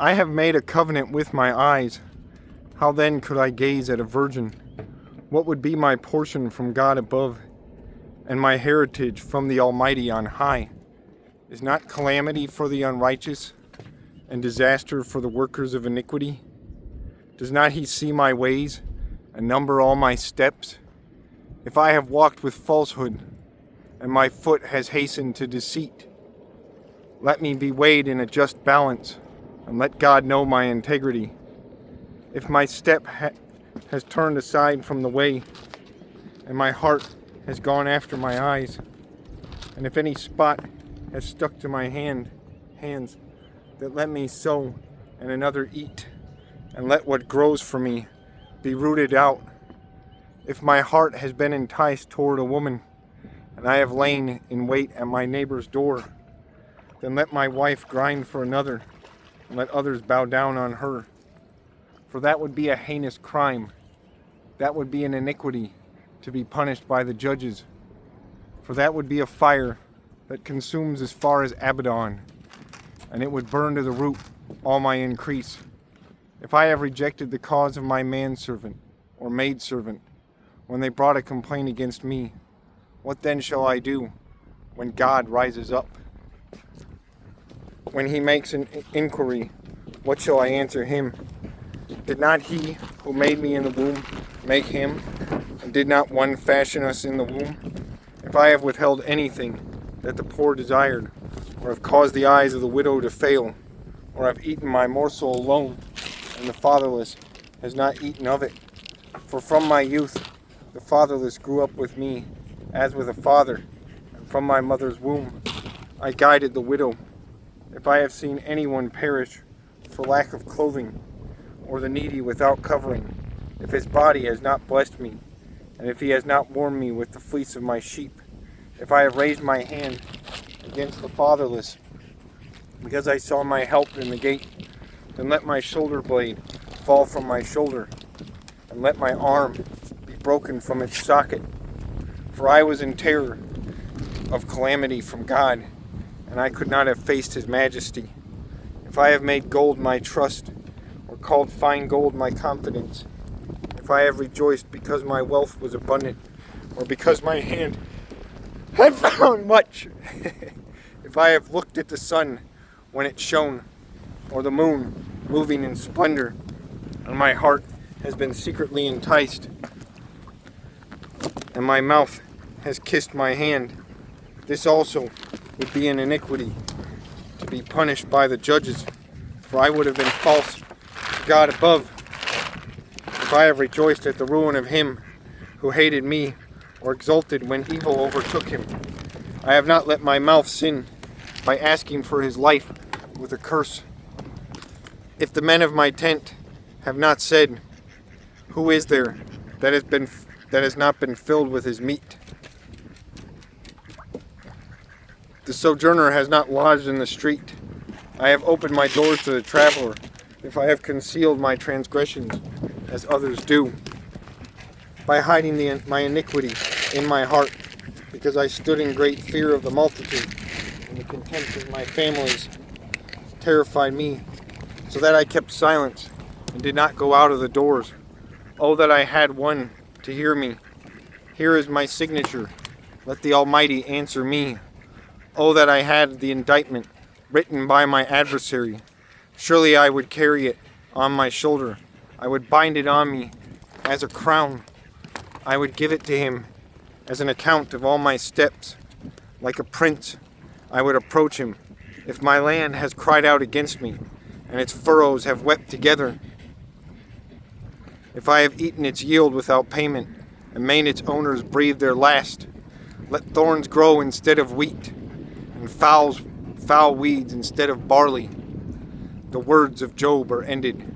I have made a covenant with my eyes. How then could I gaze at a virgin? What would be my portion from God above, and my heritage from the Almighty on high? Is not calamity for the unrighteous, and disaster for the workers of iniquity? Does not he see my ways, and number all my steps? If I have walked with falsehood, and my foot has hastened to deceit, let me be weighed in a just balance, and let God know my integrity. If my step has turned aside from the way, and my heart has gone after my eyes, and if any spot has stuck to my hands, that let me sow and another eat, and let what grows for me be rooted out. If my heart has been enticed toward a woman, and I have lain in wait at my neighbor's door, then let my wife grind for another, and let others bow down on her. For that would be a heinous crime. That would be an iniquity to be punished by the judges. For that would be a fire that consumes as far as Abaddon, and it would burn to the root all my increase. If I have rejected the cause of my manservant or maidservant, when they brought a complaint against me, what then shall I do when God rises up? When he makes an inquiry, what shall I answer him? Did not he who made me in the womb make him? And did not one fashion us in the womb? If I have withheld anything that the poor desired, or have caused the eyes of the widow to fail, or have eaten my morsel alone, and the fatherless has not eaten of it. For from my youth the fatherless grew up with me, as with a father, and from my mother's womb I guided the widow. If I have seen anyone perish for lack of clothing, or the needy without covering, if his body has not blessed me, and if he has not warmed me with the fleece of my sheep, if I have raised my hand against the fatherless, because I saw my help in the gate, then let my shoulder blade fall from my shoulder, and let my arm be broken from its socket. For I was in terror of calamity from God, and I could not have faced his majesty. If I have made gold my trust, or called fine gold my confidence, if I have rejoiced because my wealth was abundant, or because my hand had found much, if I have looked at the sun when it shone, or the moon moving in splendor, and my heart has been secretly enticed, and my mouth has kissed my hand, this also would be an iniquity to be punished by the judges. For I would have been false to God above if I have rejoiced at the ruin of him who hated me, or exulted when evil overtook him. I have not let my mouth sin by asking for his life with a curse. If the men of my tent have not said, who is there that has not been filled with his meat? The sojourner has not lodged in the street. I have opened my doors to the traveler, if I have concealed my transgressions as others do, by hiding my iniquity in my heart, because I stood in great fear of the multitude, and the contempt of my families terrified me, so that I kept silence and did not go out of the doors. Oh, that I had one to hear me. Here is my signature. Let the Almighty answer me. Oh, that I had the indictment written by my adversary. Surely I would carry it on my shoulder. I would bind it on me as a crown. I would give it to him as an account of all my steps. Like a prince, I would approach him. If my land has cried out against me, and its furrows have wept together, if I have eaten its yield without payment, and made its owners breathe their last, let thorns grow instead of wheat, and foul weeds instead of barley. The words of Job are ended.